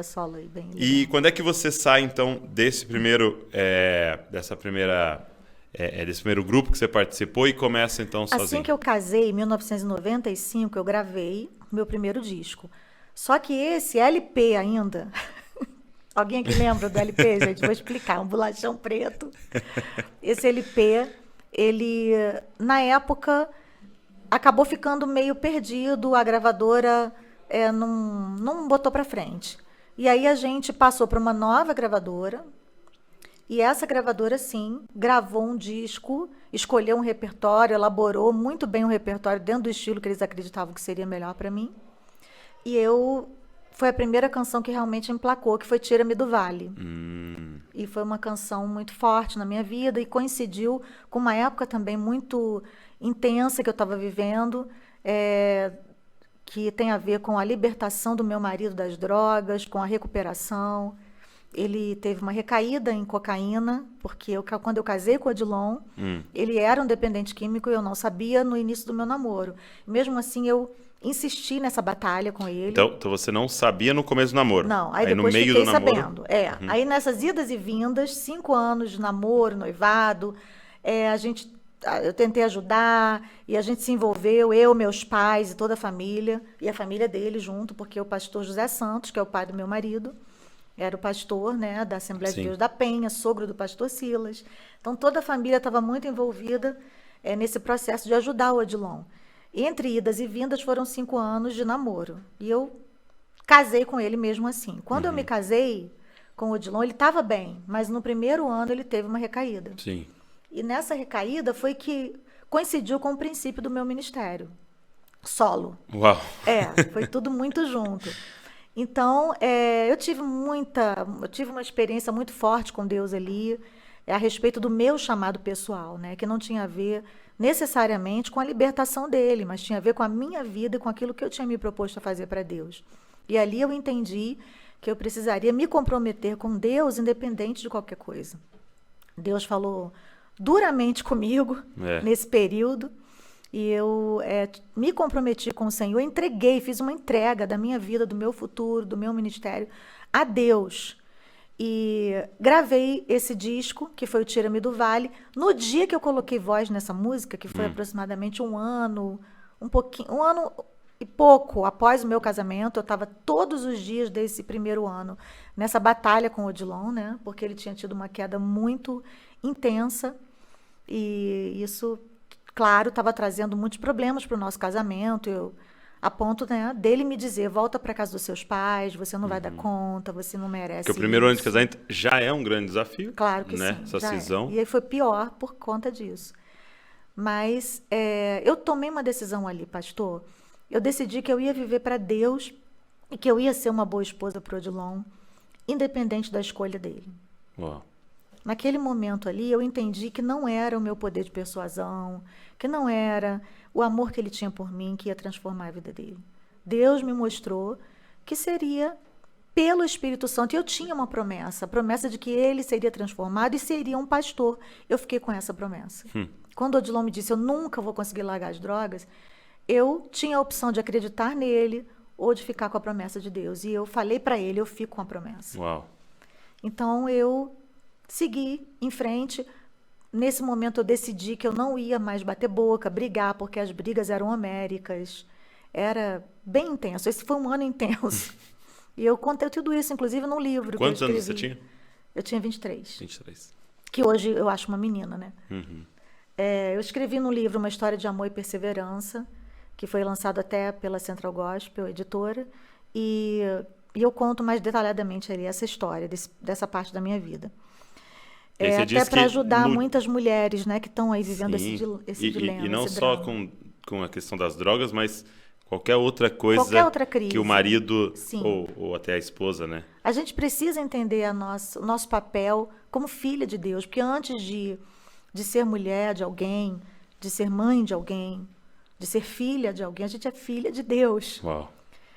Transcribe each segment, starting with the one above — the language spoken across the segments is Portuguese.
solo aí, bem legal. E quando é que você sai, então, desse primeiro, desse primeiro grupo que você participou e começa, então, Assim sozinho? que eu casei, em 1995, eu gravei meu primeiro disco. Só que esse LP ainda... Alguém aqui lembra do LP, gente? Vou explicar. Um bolachão preto. Esse LP, ele, na época, acabou ficando meio perdido. A gravadora não botou pra frente. E aí a gente passou para uma nova gravadora. E essa gravadora, sim, gravou um disco, escolheu um repertório, elaborou muito bem o repertório dentro do estilo que eles acreditavam que seria melhor para mim. E foi a primeira canção que realmente emplacou, que foi Tira-me do Vale. E foi uma canção muito forte na minha vida e coincidiu com uma época também muito intensa que eu estava vivendo, que tem a ver com a libertação do meu marido das drogas, com a recuperação. Ele teve uma recaída em cocaína, porque quando eu casei com o Odilon, ele era um dependente químico e eu não sabia no início do meu namoro. Mesmo assim, eu insisti nessa batalha com ele. Então você não sabia no começo do namoro? Não, aí no depois meio fiquei do namoro? sabendo. Aí nessas idas e vindas, 5 anos de namoro, noivado, eu tentei ajudar e a gente se envolveu, eu, meus pais e toda a família, e a família dele junto, porque o pastor José Santos, que é o pai do meu marido, era o pastor, né, da Assembleia de Sim. Deus da Penha, sogro do pastor Silas. Então toda a família estava muito envolvida nesse processo de ajudar o Odilon. Entre idas e vindas foram 5 anos de namoro. E eu casei com ele mesmo assim. Quando eu me casei com o Odilon, ele estava bem, mas no primeiro ano ele teve uma recaída. Sim. E nessa recaída foi que coincidiu com o princípio do meu ministério. Solo. Uau. Foi tudo muito junto. Então, eu tive uma experiência muito forte com Deus ali, a respeito do meu chamado pessoal, né? Que não tinha a ver necessariamente com a libertação dele, mas tinha a ver com a minha vida e com aquilo que eu tinha me proposto a fazer para Deus. E ali eu entendi que eu precisaria me comprometer com Deus, independente de qualquer coisa. Deus falou duramente comigo nesse período. E eu me comprometi com o Senhor, fiz uma entrega da minha vida, do meu futuro, do meu ministério a Deus. E gravei esse disco, que foi o Tira-me do Vale. No dia que eu coloquei voz nessa música, que foi aproximadamente um ano e pouco após o meu casamento, eu estava todos os dias desse primeiro ano nessa batalha com o Odilon, né? Porque ele tinha tido uma queda muito intensa. E isso, claro, estava trazendo muitos problemas para o nosso casamento, a ponto, né, dele me dizer, volta para casa dos seus pais, você não vai dar conta, você não merece Porque o primeiro ano de isso. casamento já é um grande desafio. Claro que né? sim. Essa já cisão. E aí foi pior por conta disso. Mas eu tomei uma decisão ali, pastor. Eu decidi que eu ia viver para Deus e que eu ia ser uma boa esposa para o Odilon, independente da escolha dele. Uau. Naquele momento ali, eu entendi que não era o meu poder de persuasão, que não era o amor que ele tinha por mim que ia transformar a vida dele. Deus me mostrou que seria pelo Espírito Santo. E eu tinha uma promessa, a promessa de que ele seria transformado e seria um pastor. Eu fiquei com essa promessa. Quando o Odilon me disse, eu nunca vou conseguir largar as drogas, eu tinha a opção de acreditar nele ou de ficar com a promessa de Deus. E eu falei para ele, eu fico com a promessa. Uau. Então, eu segui em frente. Nesse momento, eu decidi que eu não ia mais bater boca, brigar, porque as brigas eram homéricas. Era bem intenso. Esse foi um ano intenso. E eu contei tudo isso, inclusive, num livro Quantos que eu anos escrevi. você tinha? Eu tinha 23. 23. Que hoje eu acho uma menina, né? Eu escrevi no livro uma história de amor e perseverança, que foi lançado até pela Central Gospel, editora. E eu conto mais detalhadamente ali essa história, dessa parte da minha vida. Até para ajudar muitas mulheres, né, que estão aí vivendo esse dilema. E não esse só drama. com a questão das drogas, mas qualquer outra coisa Qualquer outra crise, que o marido sim, ou até a esposa, né? A gente precisa entender o nosso papel como filha de Deus, porque antes de ser mulher de alguém, de ser mãe de alguém, de ser filha de alguém, a gente é filha de Deus. Uau.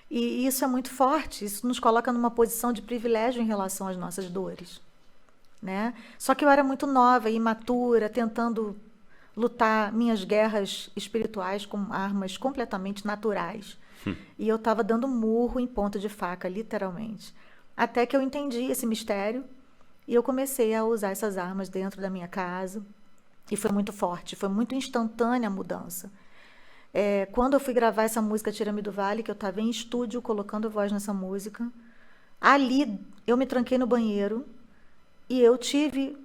E isso é muito forte, isso nos coloca numa posição de privilégio em relação às nossas dores. Né? Só que eu era muito nova, imatura, tentando lutar minhas guerras espirituais com armas completamente naturais. E eu estava dando murro em ponta de faca, literalmente. Até que eu entendi esse mistério e eu comecei a usar essas armas dentro da minha casa. E foi muito forte, foi muito instantânea a mudança. Quando eu fui gravar essa música Tira-me do Vale, que eu estava em estúdio colocando voz nessa música, ali eu me tranquei no banheiro e eu tive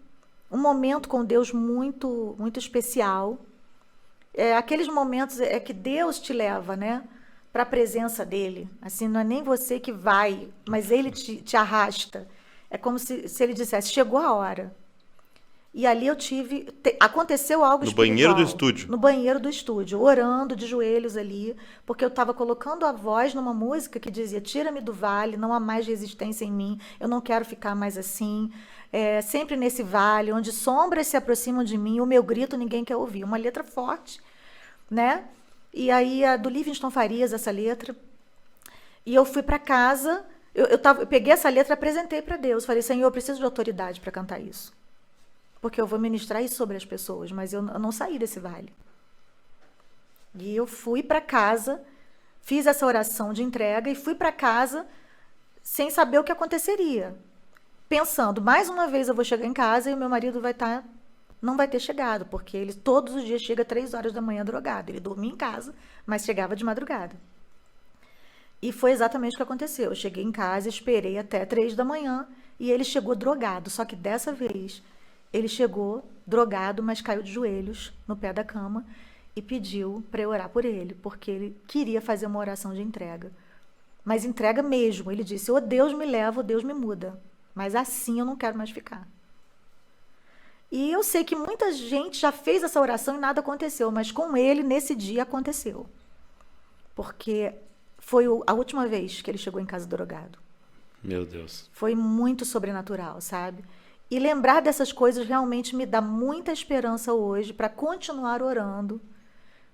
um momento com Deus muito, muito especial. Aqueles momentos que Deus te leva, né, para a presença dele. Assim, não é nem você que vai, mas ele te arrasta. É como se ele dissesse, chegou a hora. E ali eu aconteceu algo espiritual. No banheiro do estúdio? No banheiro do estúdio, orando de joelhos ali, porque eu estava colocando a voz numa música que dizia, tira-me do vale, não há mais resistência em mim, eu não quero ficar mais assim, sempre nesse vale, onde sombras se aproximam de mim, o meu grito ninguém quer ouvir. Uma letra forte, né? E aí, a do Livingston Farias, essa letra. E eu fui para casa, eu peguei essa letra e apresentei para Deus. Falei, Senhor, eu preciso de autoridade para cantar isso. Porque eu vou ministrar isso sobre as pessoas, mas eu não saí desse vale. E eu fui para casa, fiz essa oração de entrega e fui para casa sem saber o que aconteceria. Pensando, mais uma vez eu vou chegar em casa e o meu marido não vai ter chegado, porque ele todos os dias chega 3 horas da manhã drogado. Ele dormia em casa, mas chegava de madrugada. E foi exatamente o que aconteceu. Eu cheguei em casa, esperei até 3 da manhã e ele chegou drogado. Só que dessa vez ele chegou drogado, mas caiu de joelhos no pé da cama e pediu para eu orar por ele, porque ele queria fazer uma oração de entrega. Mas entrega mesmo. Ele disse, ou Deus me leva, ou Deus me muda. Mas assim eu não quero mais ficar. E eu sei que muita gente já fez essa oração e nada aconteceu, mas com ele, nesse dia, aconteceu. Porque foi a última vez que ele chegou em casa drogado. Meu Deus. Foi muito sobrenatural, sabe? E lembrar dessas coisas realmente me dá muita esperança hoje para continuar orando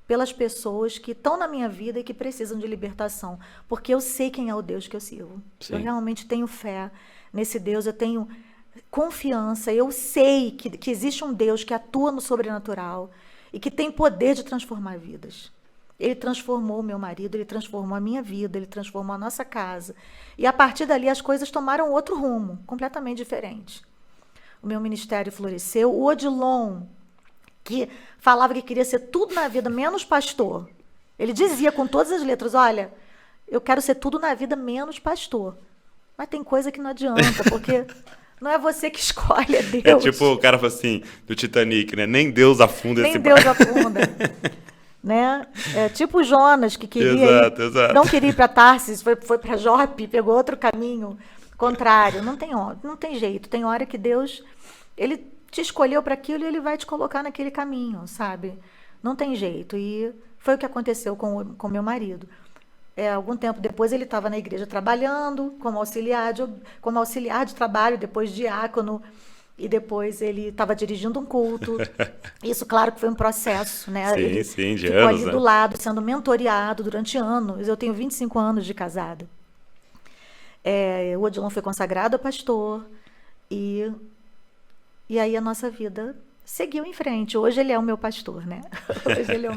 pelas pessoas que estão na minha vida e que precisam de libertação. Porque eu sei quem é o Deus que eu sirvo. Sim. Eu realmente tenho fé nesse Deus, eu tenho confiança, eu sei que existe um Deus que atua no sobrenatural e que tem poder de transformar vidas. Ele transformou o meu marido, ele transformou a minha vida, ele transformou a nossa casa. E a partir dali as coisas tomaram outro rumo, completamente diferente. O meu ministério floresceu. O Odilon, que falava que queria ser tudo na vida, menos pastor. Ele dizia com todas as letras, olha, eu quero ser tudo na vida, menos pastor. Mas tem coisa que não adianta, porque não é você que escolhe, é Deus. É tipo o cara fala assim, do Titanic, né? Nem Deus afunda esse Nem Deus afunda. Né? É tipo Jonas, que queria exato. não queria ir para Tarsis, foi para Jope, pegou outro caminho contrário. Não tem jeito. Tem hora que Deus, ele te escolheu para aquilo e ele vai te colocar naquele caminho, sabe? Não tem jeito. E foi o que aconteceu com meu marido. Algum tempo depois ele estava na igreja trabalhando como auxiliar de trabalho, depois diácono, e depois ele estava dirigindo um culto. Isso, claro, que foi um processo, né? Sim, ele sim, de ficou anos, ali né? do lado, sendo mentoreado durante anos. Eu tenho 25 anos de casada. O Odilon foi consagrado a pastor e aí a nossa vida seguiu em frente. Hoje ele é o meu pastor, né? Hoje ele é o